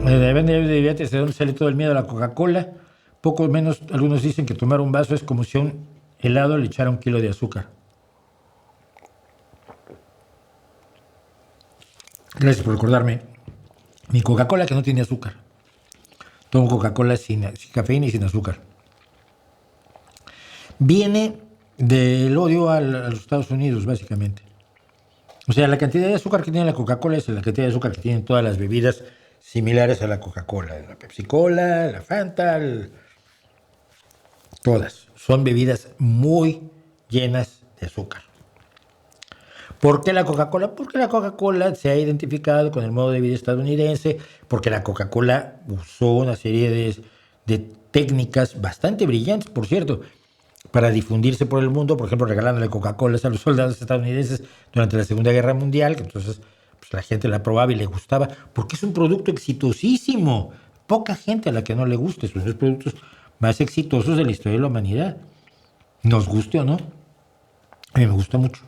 Debería de dónde sale todo el miedo a la Coca-Cola. Poco menos, algunos dicen que tomar un vaso es como si a un helado le echara 1 kilo de azúcar. Gracias por recordarme. Mi Coca-Cola que no tiene azúcar. Tomo Coca-Cola sin cafeína y sin azúcar. Viene del odio a los Estados Unidos, básicamente. O sea, la cantidad de azúcar que tiene la Coca-Cola es la cantidad de azúcar que tienen todas las bebidas similares a la Coca-Cola. La Pepsi-Cola, la Fanta, todas. Son bebidas muy llenas de azúcar. ¿Por qué la Coca-Cola? Porque la Coca-Cola se ha identificado con el modo de vida estadounidense, porque la Coca-Cola usó una serie de técnicas bastante brillantes, por cierto, para difundirse por el mundo, por ejemplo, regalándole Coca-Cola a los soldados estadounidenses durante la Segunda Guerra Mundial, que entonces pues, la gente la probaba y le gustaba, porque es un producto exitosísimo. Poca gente a la que no le guste, son los productos más exitosos de la historia de la humanidad. Nos guste o no, a mí me gusta mucho.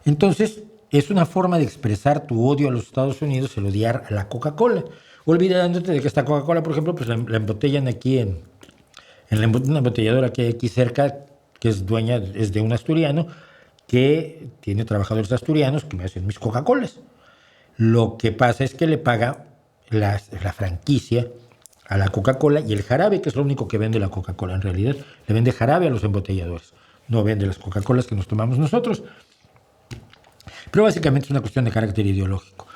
Entonces, es una forma de expresar tu odio a los Estados Unidos, el odiar a la Coca-Cola. Olvidándote de que esta Coca-Cola, por ejemplo, pues la embotellan aquí en una embotelladora que hay aquí cerca, que es dueña, es de un asturiano, que tiene trabajadores asturianos que me hacen mis Coca-Colas. Lo que pasa es que le paga la franquicia a la Coca-Cola y el jarabe, que es lo único que vende la Coca-Cola en realidad. Le vende jarabe a los embotelladores, no vende las Coca-Colas que nos tomamos nosotros. Pero básicamente es una cuestión de carácter ideológico.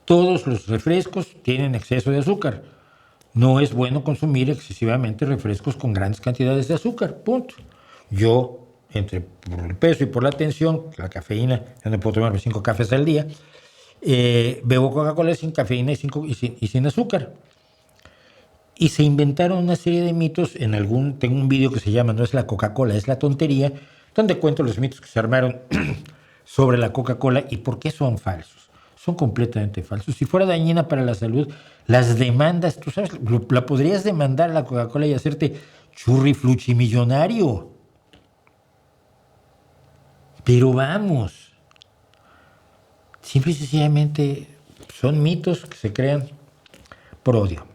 Todos los refrescos tienen exceso de azúcar. No es bueno consumir excesivamente refrescos con grandes cantidades de azúcar, punto. Yo, por el peso y por la tensión, la cafeína, yo no puedo tomarme 5 cafés al día, bebo Coca-Cola sin cafeína y sin azúcar. Y se inventaron una serie de mitos, tengo un vídeo que se llama No es la Coca-Cola, es la tontería, donde cuento los mitos que se armaron sobre la Coca-Cola y por qué son falsos. Son completamente falsos. Si fuera dañina para la salud, las demandas, tú sabes, la podrías demandar a la Coca-Cola y hacerte churrifluchimillonario. Pero vamos, simple y sencillamente son mitos que se crean por odio.